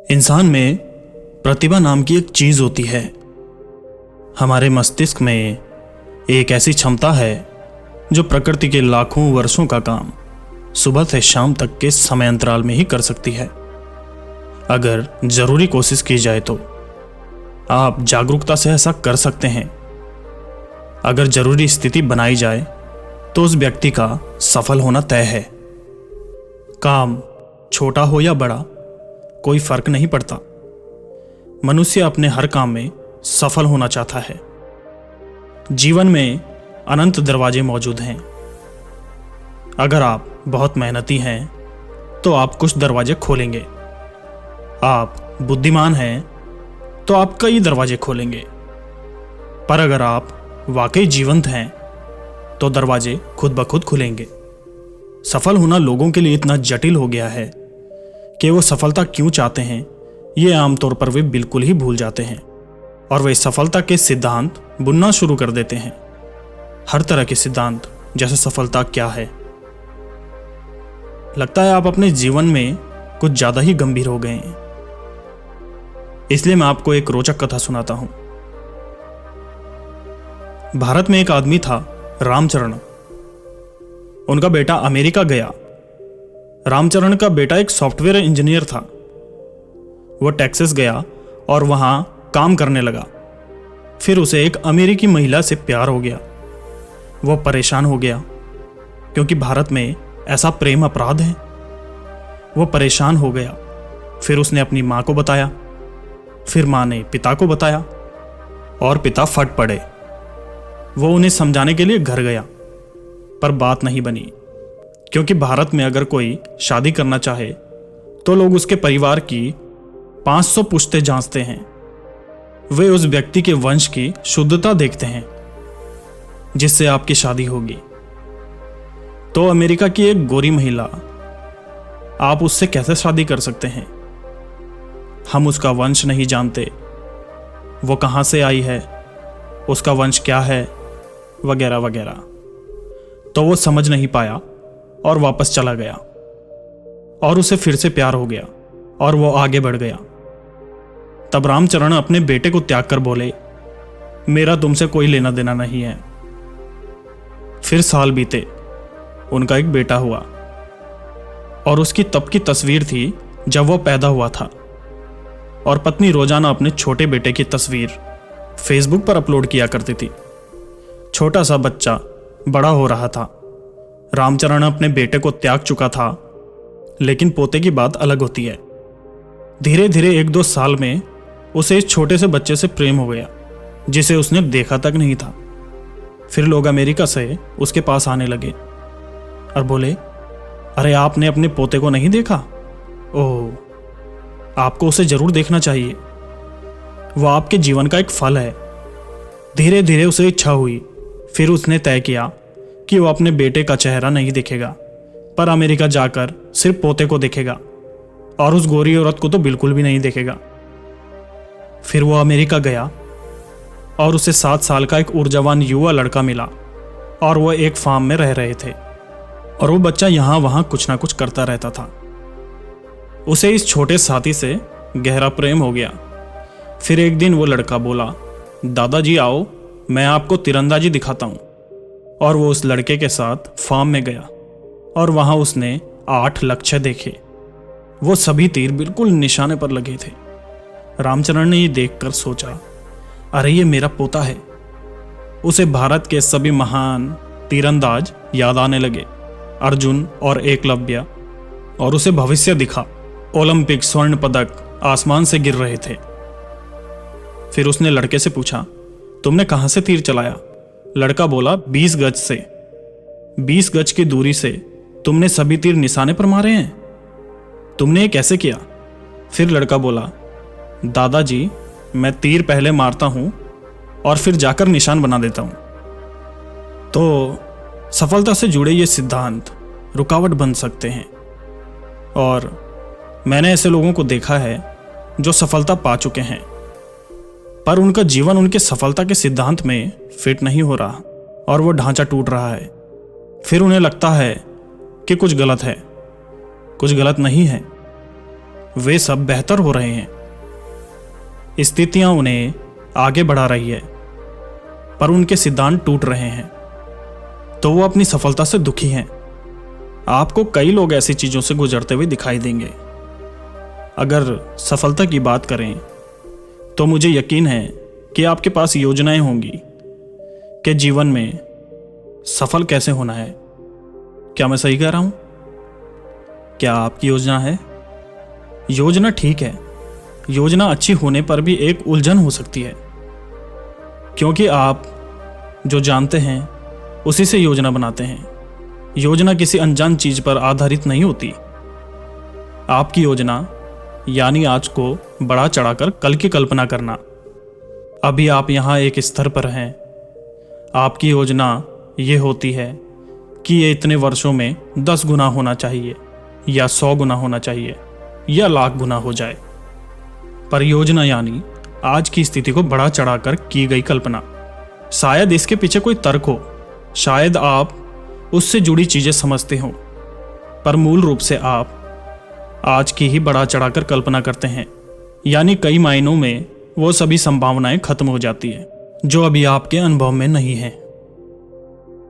इंसान में प्रतिभा नाम की एक चीज होती है। हमारे मस्तिष्क में एक ऐसी क्षमता है जो प्रकृति के लाखों वर्षों का काम सुबह से शाम तक के समय अंतराल में ही कर सकती है। अगर जरूरी कोशिश की जाए तो आप जागरूकता से ऐसा कर सकते हैं। अगर जरूरी स्थिति बनाई जाए तो उस व्यक्ति का सफल होना तय है। काम छोटा हो या बड़ा कोई फर्क नहीं पड़ता। मनुष्य अपने हर काम में सफल होना चाहता है। जीवन में अनंत दरवाजे मौजूद हैं। अगर आप बहुत मेहनती हैं तो आप कुछ दरवाजे खोलेंगे। आप बुद्धिमान हैं तो आप कई दरवाजे खोलेंगे। पर अगर आप वाकई जीवंत हैं तो दरवाजे खुद ब खुद खुलेंगे। सफल होना लोगों के लिए इतना जटिल हो गया है कि वो सफलता क्यों चाहते हैं ये आमतौर पर वे बिल्कुल ही भूल जाते हैं और वे सफलता के सिद्धांत बुनना शुरू कर देते हैं। हर तरह के सिद्धांत, जैसे सफलता क्या है। लगता है आप अपने जीवन में कुछ ज्यादा ही गंभीर हो गए हैं। इसलिए मैं आपको एक रोचक कथा सुनाता हूं। भारत में एक आदमी था, रामचरण। उनका बेटा अमेरिका गया। रामचरण का बेटा एक सॉफ्टवेयर इंजीनियर था। वो टेक्सास गया और वहां काम करने लगा। फिर उसे एक अमेरिकी महिला से प्यार हो गया। वो परेशान हो गया क्योंकि भारत में ऐसा प्रेम अपराध है। वो परेशान हो गया। फिर उसने अपनी मां को बताया। फिर मां ने पिता को बताया और पिता फट पड़े। वो उन्हें समझाने के लिए घर गया, पर बात नहीं बनी, क्योंकि भारत में अगर कोई शादी करना चाहे तो लोग उसके परिवार की 500 पुश्तें जांचते हैं। वे उस व्यक्ति के वंश की शुद्धता देखते हैं जिससे आपकी शादी होगी। तो अमेरिका की एक गोरी महिला, आप उससे कैसे शादी कर सकते हैं? हम उसका वंश नहीं जानते, वो कहां से आई है, उसका वंश क्या है, वगैरह वगैरह। तो वो समझ नहीं पाया और वापस चला गया और उसे फिर से प्यार हो गया और वो आगे बढ़ गया। तब रामचरण अपने बेटे को त्याग कर बोले, मेरा तुमसे कोई लेना देना नहीं है। फिर साल बीते, उनका एक बेटा हुआ और उसकी तब की तस्वीर थी जब वो पैदा हुआ था। और पत्नी रोजाना अपने छोटे बेटे की तस्वीर फेसबुक पर अपलोड किया करती थी। छोटा सा बच्चा बड़ा हो रहा था। रामचरण अपने बेटे को त्याग चुका था, लेकिन पोते की बात अलग होती है। धीरे धीरे 1-2 साल में उसे इस छोटे से बच्चे से प्रेम हो गया जिसे उसने देखा तक नहीं था। फिर लोग अमेरिका से उसके पास आने लगे और बोले, अरे आपने अपने पोते को नहीं देखा? ओह, आपको उसे जरूर देखना चाहिए। वो आपके जीवन का एक फल है। धीरे धीरे उसे इच्छा हुई। फिर उसने तय किया कि वो अपने बेटे का चेहरा नहीं देखेगा, पर अमेरिका जाकर सिर्फ पोते को देखेगा और उस गोरी औरत को तो बिल्कुल भी नहीं देखेगा। फिर वो अमेरिका गया और उसे 7 साल का एक ऊर्जावान युवा लड़का मिला और वो एक फार्म में रह रहे थे और वो बच्चा यहां वहां कुछ ना कुछ करता रहता था। उसे इस छोटे साथी से गहरा प्रेम हो गया। फिर एक दिन वो लड़का बोला, दादाजी आओ, मैं आपको तीरंदाजी दिखाता हूं। और वो उस लड़के के साथ फार्म में गया और वहां उसने 8 लक्ष्य देखे। वो सभी तीर बिल्कुल निशाने पर लगे थे। रामचरण ने ये देखकर सोचा, अरे ये मेरा पोता है। उसे भारत के सभी महान तीरंदाज याद आने लगे, अर्जुन और एकलव्य, और उसे भविष्य दिखा। ओलंपिक स्वर्ण पदक आसमान से गिर रहे थे। फिर उसने लड़के से पूछा, तुमने कहां से तीर चलाया? लड़का बोला, 20 गज से। 20 गज की दूरी से तुमने सभी तीर निशाने पर मारे हैं? तुमने ये कैसे किया? फिर लड़का बोला, दादाजी मैं तीर पहले मारता हूं और फिर जाकर निशान बना देता हूं। तो सफलता से जुड़े ये सिद्धांत रुकावट बन सकते हैं और मैंने ऐसे लोगों को देखा है जो सफलता पा चुके हैं, पर उनका जीवन उनके सफलता के सिद्धांत में फिट नहीं हो रहा और वो ढांचा टूट रहा है। फिर उन्हें लगता है कि कुछ गलत है। कुछ गलत नहीं है, वे सब बेहतर हो रहे हैं। स्थितियां उन्हें आगे बढ़ा रही है, पर उनके सिद्धांत टूट रहे हैं, तो वो अपनी सफलता से दुखी हैं। आपको कई लोग ऐसी चीजों से गुजरते हुए दिखाई देंगे। अगर सफलता की बात करें तो मुझे यकीन है कि आपके पास योजनाएं होंगी कि जीवन में सफल कैसे होना है। क्या मैं सही कह रहा हूं? क्या आपकी योजना है? योजना ठीक है, योजना अच्छी होने पर भी एक उलझन हो सकती है, क्योंकि आप जो जानते हैं उसी से योजना बनाते हैं। योजना किसी अनजान चीज पर आधारित नहीं होती। आपकी योजना यानी आज को बढ़ा चढ़ाकर कल की कल्पना करना। अभी आप यहाँ एक स्तर पर हैं। आपकी योजना ये होती है कि ये इतने वर्षों में 10 गुना होना चाहिए, या 100 गुना होना चाहिए, या लाख गुना हो जाए। पर योजना यानी आज की स्थिति को बढ़ा चढ़ाकर की गई कल्पना। शायद इसके पीछे कोई तर्क हो, शायद आप उससे जुड़ी चीजें समझते हो, पर मूल रूप से आप आज की ही बढ़ा चढ़ाकर कल्पना करते हैं। यानी कई मायनों में वो सभी संभावनाएं खत्म हो जाती है जो अभी आपके अनुभव में नहीं है।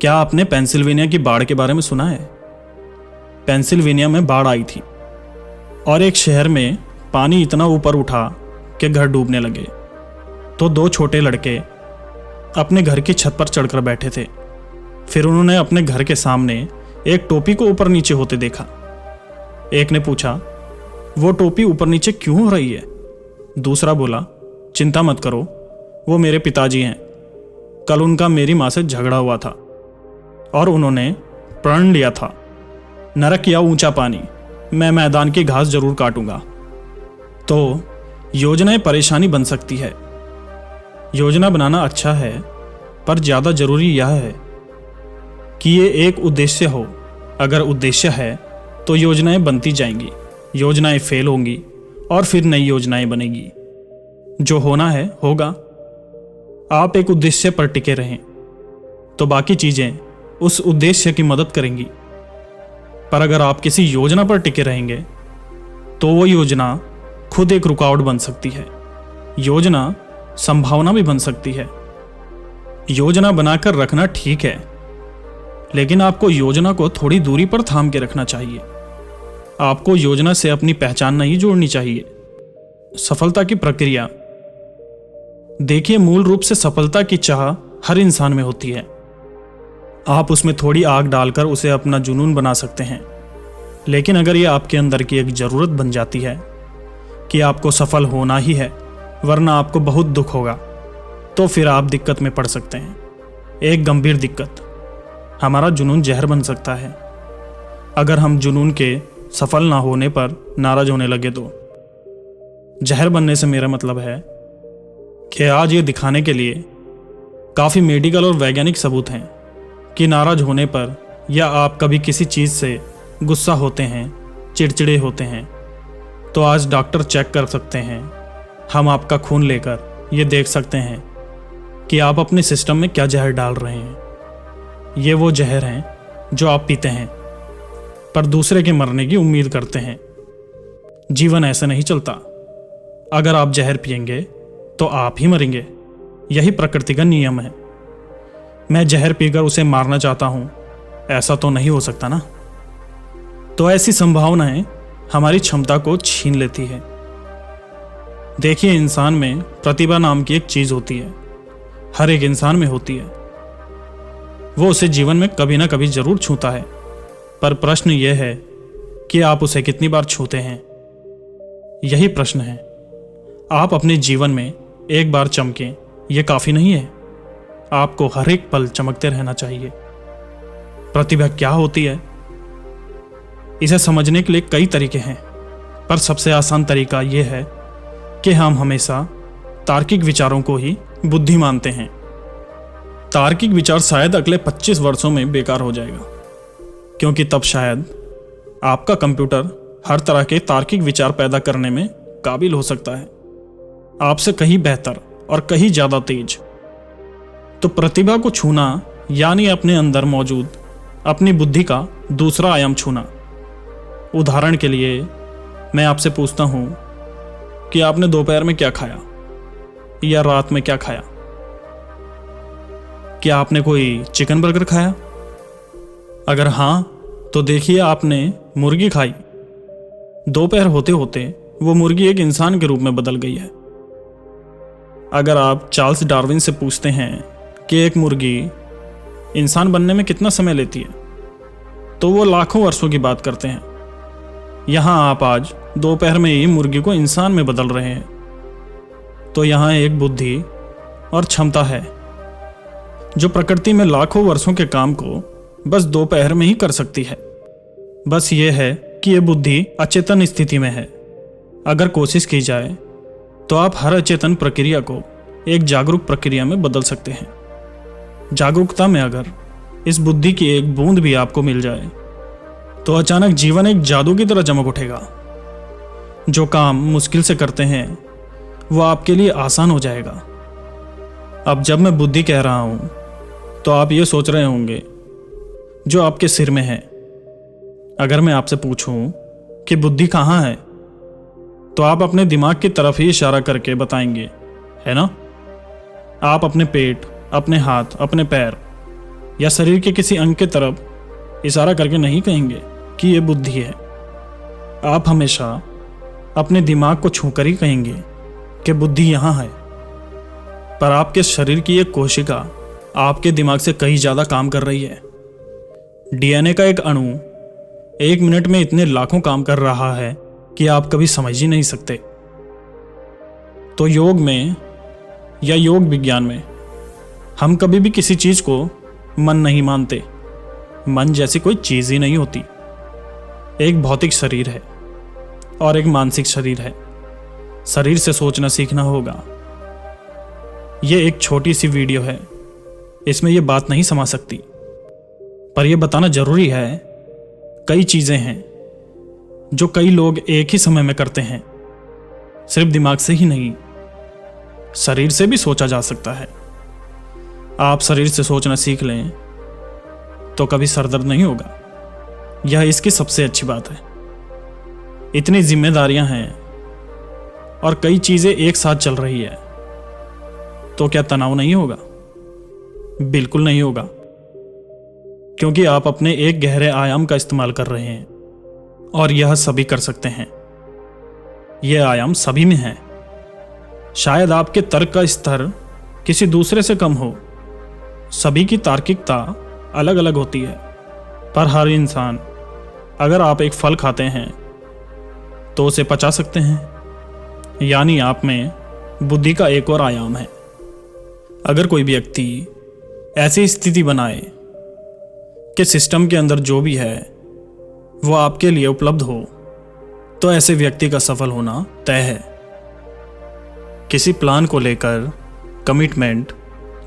क्या आपने पेंसिल्वेनिया की बाढ़ के बारे में सुना है? पेंसिल्वेनिया में बाढ़ आई थी और एक शहर में पानी इतना ऊपर उठा कि घर डूबने लगे। तो 2 छोटे लड़के अपने घर की छत पर चढ़कर बैठे थे। फिर उन्होंने अपने घर के सामने एक टोपी को ऊपर नीचे होते देखा। एक ने पूछा, वो टोपी ऊपर नीचे क्यों हो रही है? दूसरा बोला, चिंता मत करो, वो मेरे पिताजी हैं। कल उनका मेरी माँ से झगड़ा हुआ था और उन्होंने प्रण लिया था, नरक या ऊंचा पानी, मैं मैदान की घास जरूर काटूंगा। तो योजनाएं परेशानी बन सकती है। योजना बनाना अच्छा है, पर ज्यादा जरूरी यह है कि ये एक उद्देश्य हो। अगर उद्देश्य है तो योजनाएं बनती जाएंगी, योजनाएं फेल होंगी और फिर नई योजनाएं बनेगी। जो होना है होगा। आप एक उद्देश्य पर टिके रहें तो बाकी चीजें उस उद्देश्य की मदद करेंगी। पर अगर आप किसी योजना पर टिके रहेंगे तो वो योजना खुद एक रुकावट बन सकती है। योजना संभावना भी बन सकती है। योजना बनाकर रखना ठीक है, लेकिन आपको योजना को थोड़ी दूरी पर थाम के रखना चाहिए। आपको योजना से अपनी पहचान नहीं जोड़नी चाहिए। सफलता की प्रक्रिया देखिए, मूल रूप से सफलता की चाह हर इंसान में होती है। आप उसमें थोड़ी आग डालकर उसे अपना जुनून बना सकते हैं, लेकिन अगर ये आपके अंदर की एक जरूरत बन जाती है कि आपको सफल होना ही है वरना आपको बहुत दुख होगा, तो फिर आप दिक्कत में पड़ सकते हैं। एक गंभीर दिक्कत। हमारा जुनून जहर बन सकता है। अगर हम जुनून के सफल ना होने पर नाराज होने लगे तो जहर बनने से मेरा मतलब है कि आज ये दिखाने के लिए काफ़ी मेडिकल और वैज्ञानिक सबूत हैं कि नाराज होने पर या आप कभी किसी चीज़ से गुस्सा होते हैं, चिड़चिड़े होते हैं, तो आज डॉक्टर चेक कर सकते हैं। हम आपका खून लेकर ये देख सकते हैं कि आप अपने सिस्टम में क्या जहर डाल रहे हैं। ये वो जहर हैं जो आप पीते हैं, पर दूसरे के मरने की उम्मीद करते हैं। जीवन ऐसे नहीं चलता। अगर आप जहर पिएंगे तो आप ही मरेंगे। यही प्रकृति का नियम है। मैं जहर पीकर उसे मारना चाहता हूं, ऐसा तो नहीं हो सकता ना। तो ऐसी संभावनाएं हमारी क्षमता को छीन लेती है। देखिए, इंसान में प्रतिभा नाम की एक चीज होती है। हर एक इंसान में होती है। वो उसे जीवन में कभी ना कभी जरूर छूता है, पर प्रश्न यह है कि आप उसे कितनी बार छूते हैं। यही प्रश्न है। आप अपने जीवन में एक बार चमकें, यह काफी नहीं है। आपको हर एक पल चमकते रहना चाहिए। प्रतिभा क्या होती है, इसे समझने के लिए कई तरीके हैं, पर सबसे आसान तरीका यह है कि हम हमेशा तार्किक विचारों को ही बुद्धि मानते हैं। तार्किक विचार शायद अगले 25 वर्षों में बेकार हो जाएगा, क्योंकि तब शायद आपका कंप्यूटर हर तरह के तार्किक विचार पैदा करने में काबिल हो सकता है, आपसे कहीं बेहतर और कहीं ज़्यादा तेज। तो प्रतिभा को छूना यानी अपने अंदर मौजूद अपनी बुद्धि का दूसरा आयाम छूना। उदाहरण के लिए, मैं आपसे पूछता हूं कि आपने दोपहर में क्या खाया या रात में क्या खाया? क्या आपने कोई चिकन बर्गर खाया? अगर हां, तो देखिए आपने मुर्गी खाई। दोपहर होते होते वो मुर्गी एक इंसान के रूप में बदल गई है। अगर आप चार्ल्स डार्विन से पूछते हैं कि एक मुर्गी इंसान बनने में कितना समय लेती है, तो वो लाखों वर्षों की बात करते हैं। यहां आप आज दोपहर में ही मुर्गी को इंसान में बदल रहे हैं। तो यहां एक बुद्धि और क्षमता है जो प्रकृति में लाखों वर्षों के काम को बस दोपहर में ही कर सकती है। बस ये है कि ये बुद्धि अचेतन स्थिति में है। अगर कोशिश की जाए तो आप हर अचेतन प्रक्रिया को एक जागरूक प्रक्रिया में बदल सकते हैं। जागरूकता में अगर इस बुद्धि की एक बूंद भी आपको मिल जाए तो अचानक जीवन एक जादू की तरह चमक उठेगा। जो काम मुश्किल से करते हैं वो आपके लिए आसान हो जाएगा। अब जब मैं बुद्धि कह रहा हूं तो आप ये सोच रहे होंगे जो आपके सिर में है। अगर मैं आपसे पूछूं कि बुद्धि कहाँ है, तो आप अपने दिमाग की तरफ ही इशारा करके बताएंगे, है ना? आप अपने पेट, अपने हाथ, अपने पैर या शरीर के किसी अंग की तरफ इशारा करके नहीं कहेंगे कि यह बुद्धि है। आप हमेशा अपने दिमाग को छूकर ही कहेंगे कि बुद्धि यहाँ है। पर आपके शरीर की एक कोशिका आपके दिमाग से कहीं ज़्यादा काम कर रही है। डीएनए का एक अणु 1 मिनट में इतने लाखों काम कर रहा है कि आप कभी समझ ही नहीं सकते। तो योग में या योग विज्ञान में हम कभी भी किसी चीज को मन नहीं मानते। मन जैसी कोई चीज ही नहीं होती। एक भौतिक शरीर है और एक मानसिक शरीर है। शरीर से सोचना सीखना होगा। यह एक छोटी सी वीडियो है, इसमें यह बात नहीं समा सकती, पर यह बताना जरूरी है। कई चीजें हैं जो कई लोग एक ही समय में करते हैं। सिर्फ दिमाग से ही नहीं, शरीर से भी सोचा जा सकता है। आप शरीर से सोचना सीख लें तो कभी सरदर्द नहीं होगा। यह इसकी सबसे अच्छी बात है। इतनी जिम्मेदारियां हैं और कई चीजें एक साथ चल रही है, तो क्या तनाव नहीं होगा? बिल्कुल नहीं होगा, क्योंकि आप अपने एक गहरे आयाम का इस्तेमाल कर रहे हैं और यह सभी कर सकते हैं। यह आयाम सभी में है। शायद आपके तर्क का स्तर किसी दूसरे से कम हो। सभी की तार्किकता अलग अलग होती है, पर हर इंसान, अगर आप एक फल खाते हैं तो उसे पचा सकते हैं। यानी आप में बुद्धि का एक और आयाम है। अगर कोई व्यक्ति ऐसी स्थिति बनाए कि सिस्टम के अंदर जो भी है वो आपके लिए उपलब्ध हो, तो ऐसे व्यक्ति का सफल होना तय है। किसी प्लान को लेकर कमिटमेंट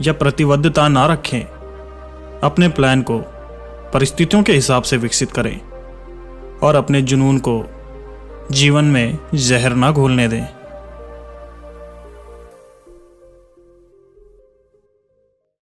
या प्रतिबद्धता ना रखें। अपने प्लान को परिस्थितियों के हिसाब से विकसित करें और अपने जुनून को जीवन में जहर ना घोलने दें।